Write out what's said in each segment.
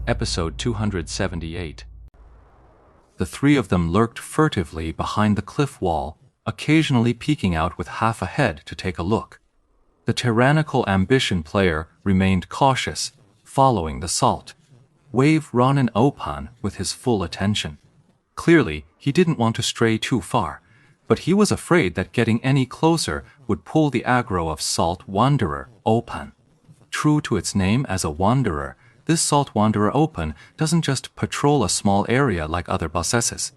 Episode 278. The three of them lurked furtively behind the cliff wall, occasionally peeking out with half a head to take a look. The tyrannical ambition player remained cautious, following the salt. Wave Ronin Opan with his full attention. Clearly, he didn't want to stray too far, but he was afraid that getting any closer would pull the aggro of Salt Wanderer Opan. True to its name as a wanderer, this Salt Wanderer Opan doesn't just patrol a small area like other bosses.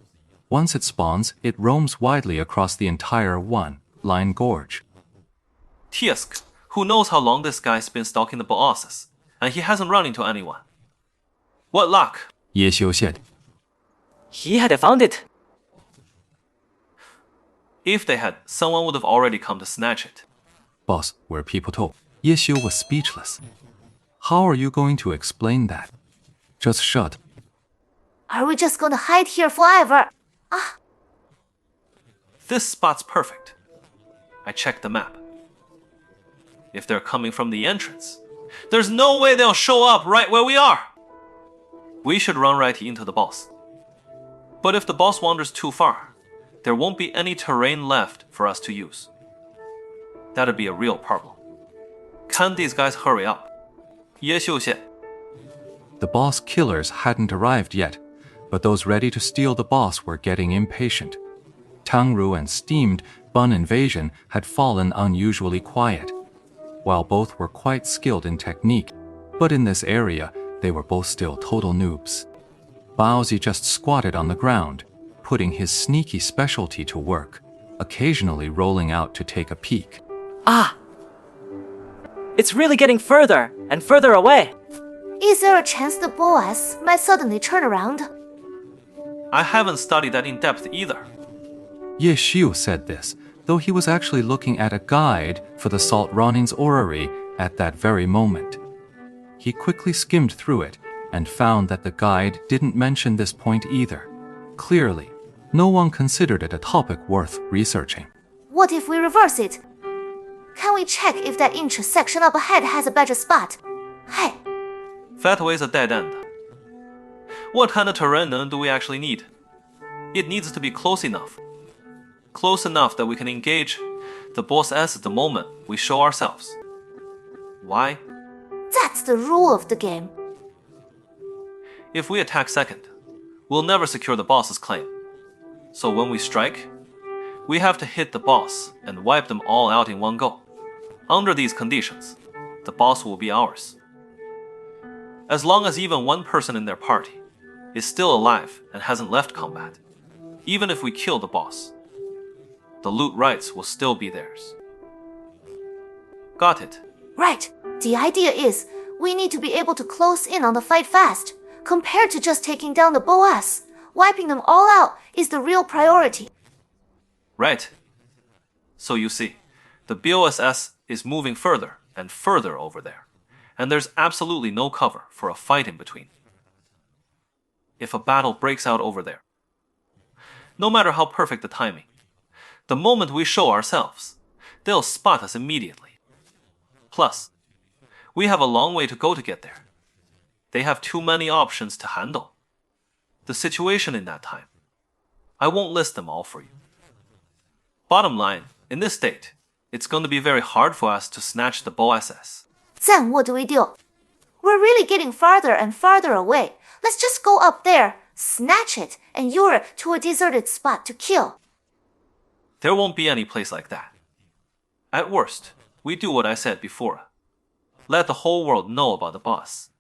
Once it spawns, it roams widely across the entire Line Gorge. Tiesk, who knows how long this guy's been stalking the bosses, and he hasn't run into anyone. What luck? Ye Xiu said. He had found it. If they had, someone would have already come to snatch it. Boss, where people told. Ye Xiu was speechless. How are you going to explain that? Just shut. Are we just gonna hide here forever? This spot's perfect. I checked the map. If they're coming from the entrance, there's no way they'll show up right where we are. We should run right into the boss. But if the boss wanders too far, there won't be any terrain left for us to use. That'd be a real problem. Can these guys hurry up? Ye Xiu said. The boss killers hadn't arrived yet, but those ready to steal the boss were getting impatient. Tangru and steamed Bun Invasion had fallen unusually quiet. While both were quite skilled in technique, but in this area, they were both still total noobs. Baozi just squatted on the ground, putting his sneaky specialty to work, occasionally rolling out to take a peek. It's really getting further and further away. Is there a chance the boss might suddenly turn around? I haven't studied that in depth either. Ye Xiu said this, though he was actually looking at a guide for the Salt Ronin's orrery at that very moment. He quickly skimmed through it and found that the guide didn't mention this point either. Clearly, no one considered it a topic worth researching. What if we reverse it? Can we check if that interest section up ahead has a better spot? Hey, Fatway's a dead end. What kind of terrain do we actually need? It needs to be close enough. Close enough that we can engage the boss at the moment we show ourselves. Why? that's the rule of the game. If we attack second, we'll never secure the boss's claim. So when we strike, we have to hit the boss and wipe them all out in one go. Under these conditions, the boss will be ours. As long as even one person in their party is still alive and hasn't left combat, even if we kill the boss, the loot rights will still be theirs. Got it? Right. The idea is, we need to be able to close in on the fight fast. Compared to just taking down the boss, wiping them all out is the real priority. Right. So you see, the BOSS is moving further and further over there, and there's absolutely no cover for a fight in between. If a battle breaks out over there, no matter how perfect the timing, the moment we show ourselves, they'll spot us immediately. Plus, we have a long way to go to get there. They have too many options to handle. The situation in that time, I won't list them all for you. Bottom line, in this state, it's going to be very hard for us to snatch the BOSS. Then what do we do? We're really getting farther and farther away. Let's just go up there, snatch it, and lure it to a deserted spot to kill. There won't be any place like that. At worst, we do what I said before. Let the whole world know about the boss.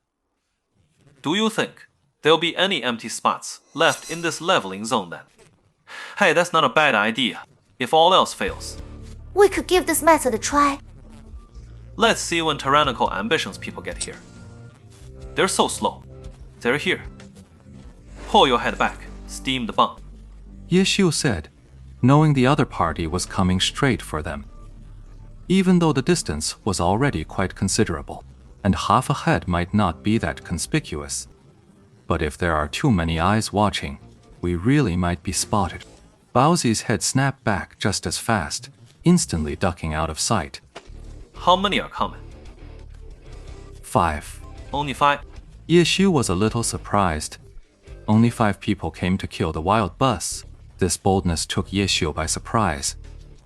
Do you think there'll be any empty spots left in this leveling zone then? Hey, that's not a bad idea, if all else fails. We could give this method a try. Let's see when tyrannical ambitions people get here. They're so slow. They're here. Pull your head back, steam the bung. Ye Xiu said, knowing the other party was coming straight for them. Even though the distance was already quite considerable, and half a head might not be that conspicuous. But if there are too many eyes watching, we really might be spotted. Baozi's head snapped back just as fast, instantly ducking out of sight. How many are coming? 5. Only 5? Ye Xiu was a little surprised. Only 5 people came to kill the wild bus. This boldness took Ye Xiu by surprise.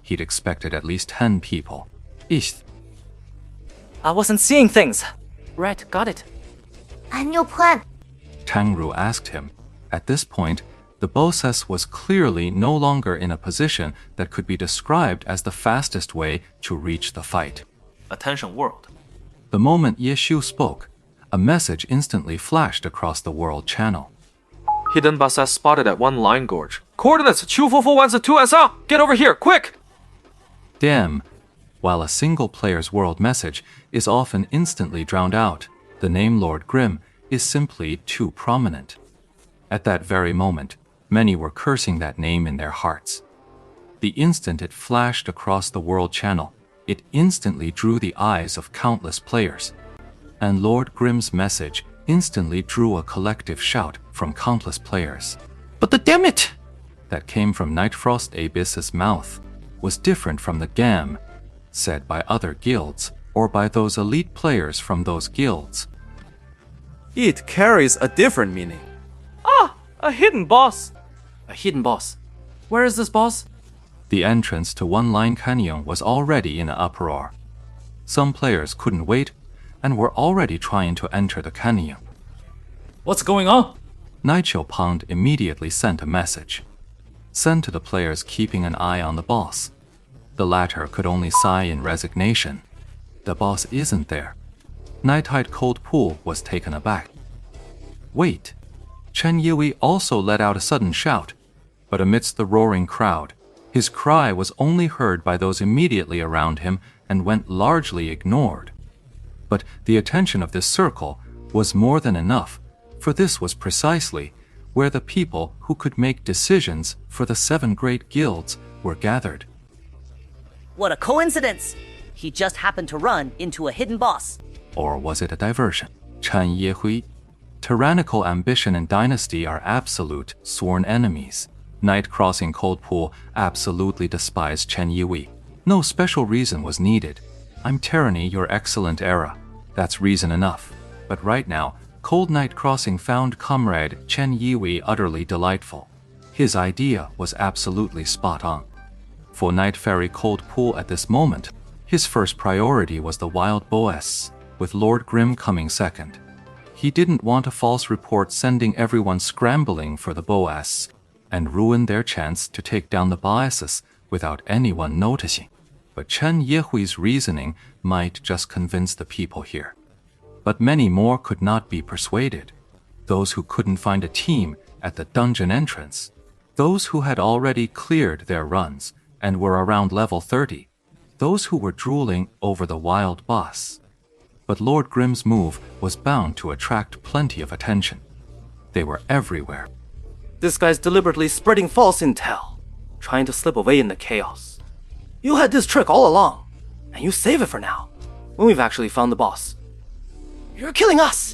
He'd expected at least 10 people. Ish. I wasn't seeing things. Right, got it. And your plan? Tang Ru asked him. At this point, the Bosses was clearly no longer in a position that could be described as the fastest way to reach the fight. Attention world. The moment Ye Xiu spoke, a message instantly flashed across the world channel. Hidden Bosses spotted at one line gorge. Coordinates 9441-2SR! Get over here, quick! Damn. While a single player's world message is often instantly drowned out, the name Lord Grimm is simply too prominent. At that very moment, many were cursing that name in their hearts. The instant it flashed across the world channel, it instantly drew the eyes of countless players. And Lord Grimm's message instantly drew a collective shout from countless players. But the dammit! That came from Nightfrost Abyss's mouth was different from the gam said by other guilds or by those elite players from those guilds. It carries a different meaning. Ah! A hidden boss! A hidden boss. Where is this boss? The entrance to One Line Canyon was already in an uproar. Some players couldn't wait and were already trying to enter the canyon. What's going on? Nigel Pond immediately sent a message. Send to the players keeping an eye on the boss. The latter could only sigh in resignation. The boss isn't there. Nighthide Cold Pool was taken aback. Wait. Chen Yiwei also let out a sudden shout, but amidst the roaring crowd, his cry was only heard by those immediately around him and went largely ignored. But the attention of this circle was more than enough, for this was precisely where the people who could make decisions for the 7 great guilds were gathered. What a coincidence! He just happened to run into a hidden boss. Or was it a diversion? Chen Yehui. Tyrannical ambition and dynasty are absolute, sworn enemies. Night Crossing Cold Pool absolutely despised Chen Yiwei. No special reason was needed. I'm tyranny, your excellent era. That's reason enough. But right now, Cold Night Crossing found comrade Chen Yiwei utterly delightful. His idea was absolutely spot on. For Night Fairy Cold Pool at this moment, his first priority was the Wild Boss, with Lord Grimm coming second. He didn't want a false report sending everyone scrambling for the Boas and ruin their chance to take down the Boasses without anyone noticing. But Chen Yehui's reasoning might just convince the people here. But many more could not be persuaded. Those who couldn't find a team at the dungeon entrance. Those who had already cleared their runs and were around level 30. Those who were drooling over the wild boss. But Lord Grimm's move was bound to attract plenty of attention. They were everywhere. This guy's deliberately spreading false intel, trying to slip away in the chaos. You had this trick all along, and you save it for now, when we've actually found the boss. You're killing us!